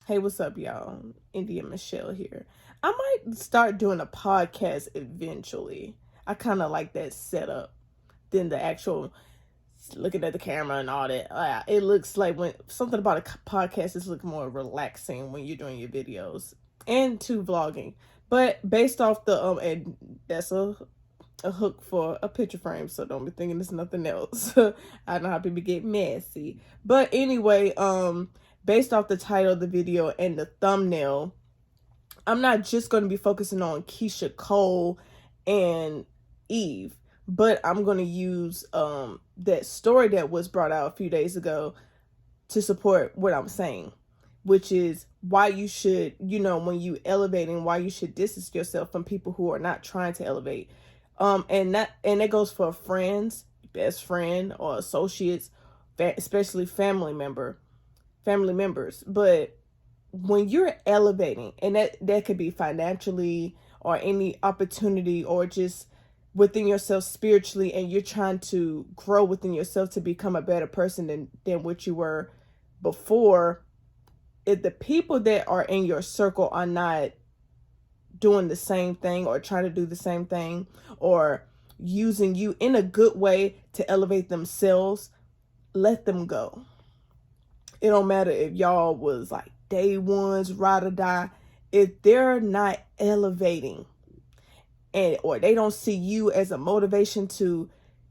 Hey, what's up, y'all? India Michelle here. I might start doing a podcast eventually. I kind of like that setup than the actual looking at the camera and all that. It looks like when something about a podcast is look more relaxing when you're doing your videos and to vlogging. But based off the and that's a hook for a picture frame, so don't be thinking it's nothing else. I know how people get messy. But anyway, based off the title of the video and the thumbnail, I'm not just going to be focusing on Keisha Cole and Eve, but I'm going to use that story that was brought out a few days ago to support what I'm saying, which is why you should, when you elevating, why you should distance yourself from people who are not trying to elevate. And that goes for friends, best friend, or associates, especially family members. But when you're elevating, and that could be financially or any opportunity or just within yourself spiritually, and you're trying to grow within yourself to become a better person than what you were before, if the people that are in your circle are not doing the same thing or trying to do the same thing or using you in a good way to elevate themselves, let them go. It don't matter if y'all was like day ones, ride or die. If they're not elevating or they don't see you as a motivation to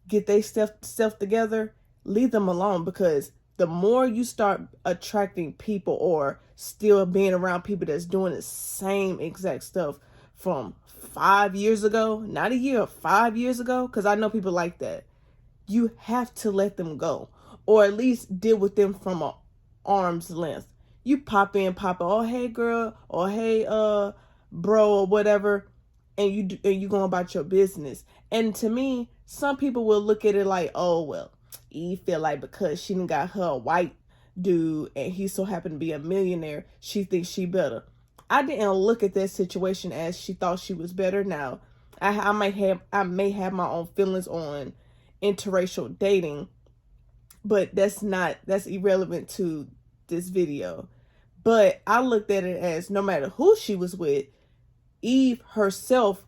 get their stuff together, leave them alone, because the more you start attracting people or still being around people that's doing the same exact stuff from 5 years ago, not a year, 5 years ago, because I know people like that, you have to let them go, or at least deal with them from an arm's length. You pop in, oh, hey girl, or hey bro, or whatever, and you going about your business. And to me, some people will look at it like, oh well, Eve feel like because she done got her a white dude and he so happened to be a millionaire, she thinks she better. I didn't look at that situation as she thought she was better. Now, I may have my own feelings on interracial dating, but that's irrelevant to this video. But I looked at it as no matter who she was with, Eve herself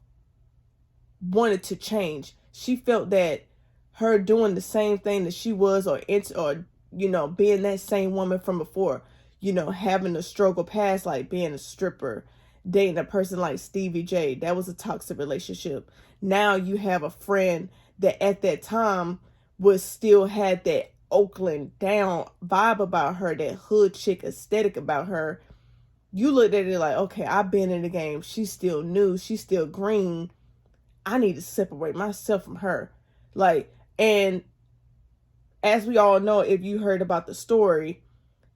wanted to change. She felt that her doing the same thing that she was, or being that same woman from before, having a struggle past, like being a stripper, dating a person like Stevie J, that was a toxic relationship. Now you have a friend that at that time was still had that Oakland down vibe about her, that hood chick aesthetic about her. You looked at it like, okay, I've been in the game. She's still new. She's still green. I need to separate myself from her. And as we all know, if you heard about the story,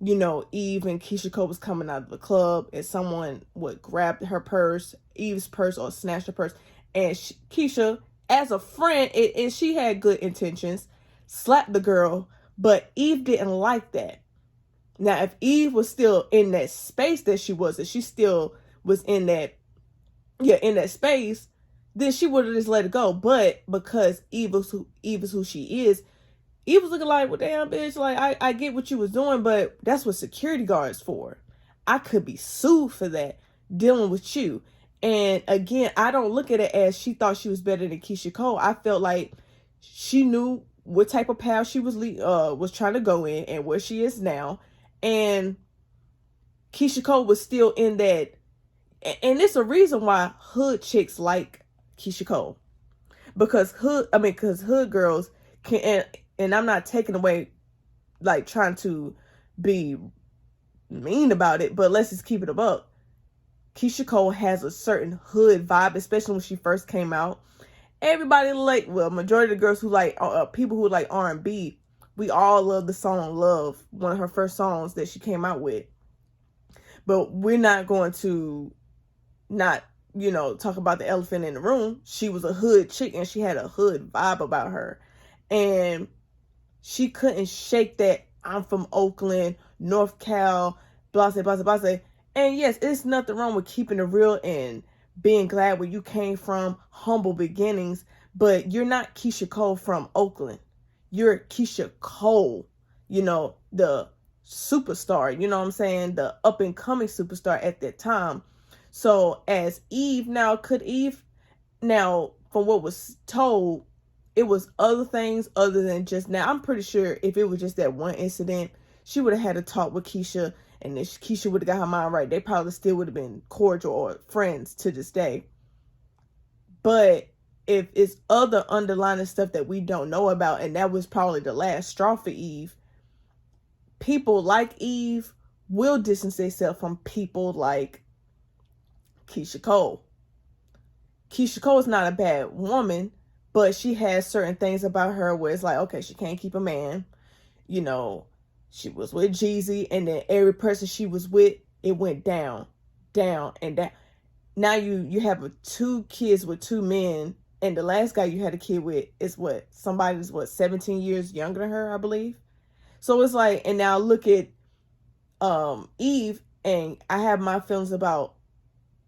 Eve and Keisha Cole was coming out of the club and someone would grab her purse, Eve's purse, or snatch her purse. And Keisha, as a friend, and she had good intentions, slapped the girl, but Eve didn't like that. Now, if Eve was still in that space that she was, and she still was in that space, then she would have just let it go. But because Eve is who she is, Eve was looking like, well, damn, bitch, like, I get what you was doing, but that's what security guards for. I could be sued for that, dealing with you. And again, I don't look at it as she thought she was better than Keisha Cole. I felt like she knew what type of path she was trying to go in and where she is now. And Keisha Cole was still in that. And it's a reason why hood chicks like Keisha Cole. Because hood girls can, and I'm not taking away, like, trying to be mean about it, but let's just keep it a buck. Keisha Cole has a certain hood vibe, especially when she first came out. Everybody majority of the girls who like, people who like R&B, we all love the song Love, one of her first songs that she came out with. But we're not going to not, talk about the elephant in the room. She was a hood chick and she had a hood vibe about her. And she couldn't shake that I'm from Oakland, North Cal, blase, blase, blase. And yes, it's nothing wrong with keeping it real and being glad where you came from, humble beginnings. But you're not Keisha Cole from Oakland. You're Keisha Cole, the superstar, you know what I'm saying? The up and coming superstar at that time. So as Eve, now could Eve, now from what was told, it was other things other than just, now I'm pretty sure if it was just that one incident, she would have had a talk with Keisha, and if Keisha would have got her mind right, they probably still would have been cordial or friends to this day. But if it's other underlying stuff that we don't know about, and that was probably the last straw for Eve, people like Eve will distance themselves from people like Keisha Cole. Keisha Cole is not a bad woman, but she has certain things about her where it's like, okay, she can't keep a man. You know, she was with Jeezy, and then every person she was with, it went down, down, and down. Now you have 2 kids with 2 men, and the last guy you had a kid with is somebody that's 17 years younger than her, I believe. So it's like, and now look at Eve, and I have my feelings about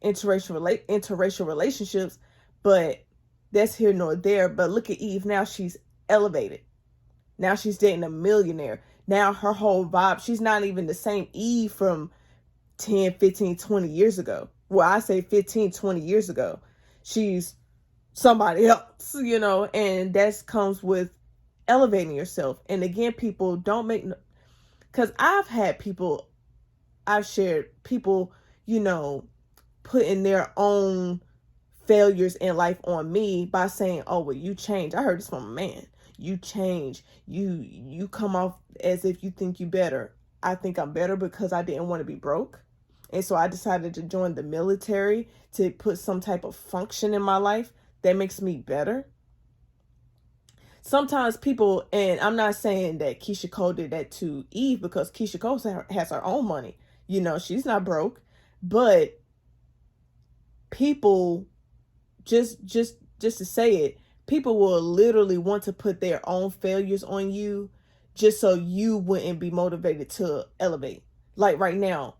interracial relationships, but that's here nor there. But look at Eve now, she's elevated. Now she's dating a millionaire. Now her whole vibe, she's not even the same Eve from 10, 15, 20 years ago. Well, I say 15, 20 years ago. She's somebody else, you know, and that comes with elevating yourself. And again, people don't make, because I've shared people, you know, putting their own failures in life on me by saying, oh, well, you changed. I heard this from a man. You change. You come off as if you think you better. I think I'm better because I didn't want to be broke. And so I decided to join the military to put some type of function in my life that makes me better. Sometimes people, and I'm not saying that Keisha Cole did that to Eve, because Keisha Cole has her own money. You know, she's not broke. But people, just to say it, people will literally want to put their own failures on you just so you wouldn't be motivated to elevate. Like right now,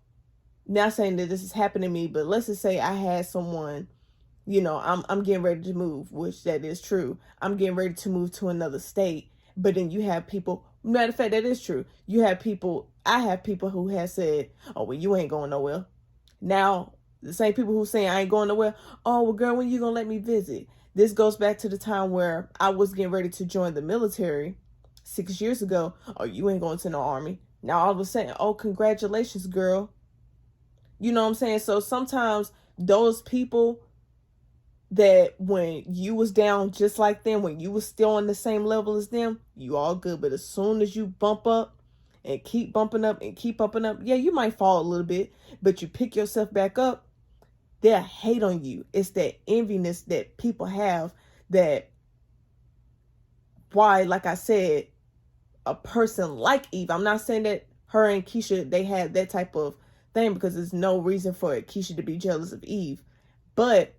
not saying that this is happening to me, but let's just say I had someone, you know, I'm getting ready to move, which that is true. I'm getting ready to move to another state, but then you have people, matter of fact, that is true. I have people who have said, oh, well, you ain't going nowhere. Now, the same people who say I ain't going nowhere, oh, well, girl, when you gonna let me visit? This goes back to the time where I was getting ready to join the military 6 years ago. Oh, you ain't going to no army. Now all of a sudden, oh, congratulations, girl. You know what I'm saying? So sometimes those people that when you was down just like them, when you was still on the same level as them, you all good. But as soon as you bump up and keep bumping up and keep bumping up, yeah, you might fall a little bit, but you pick yourself back up, they'll hate on you. It's that enviness that people have, that why, like I said, a person like Eve, I'm not saying that her and Keisha, they had that type of thing, because there's no reason for Keisha to be jealous of Eve. But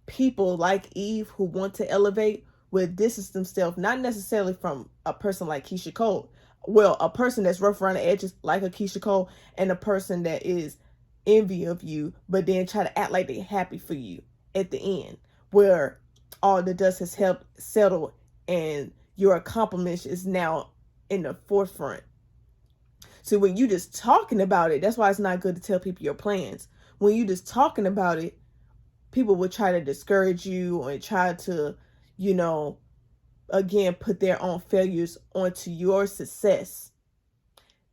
people like Eve who want to elevate will distance themselves, not necessarily from a person like Keisha Cole. Well, a person that's rough around the edges like a Keisha Cole, and a person that is envy of you, but then try to act like they're happy for you at the end, where all the dust has helped settle and your accomplishment is now in the forefront. So when you just talking about it, that's why it's not good to tell people your plans. When you just talking about it, people will try to discourage you or try to, you know, again, put their own failures onto your success.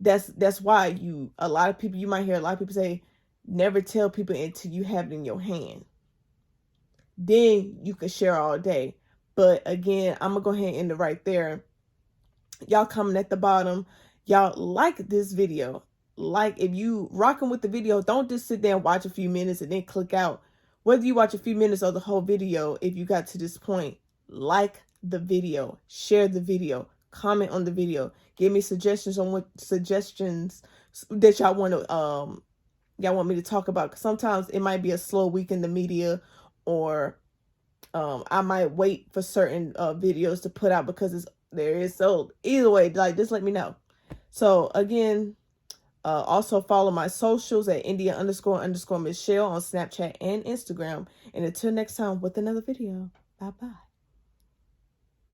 That's why a lot of people, you might hear a lot of people say, never tell people until you have it in your hand. Then you can share all day. But again, I'm going to go ahead and end it right there. Y'all comment at the bottom. Y'all like this video. Like, if you rocking with the video, don't just sit there and watch a few minutes and then click out. Whether you watch a few minutes or the whole video, if you got to this point, like the video, share the video, comment on the video, give me suggestions on what suggestions that y'all want me to talk about. Because sometimes it might be a slow week in the media, or I might wait for certain videos to put out because so either way, like, just let me know. So again, also follow my socials at India__Michelle on Snapchat and Instagram. And until next time with another video, bye bye.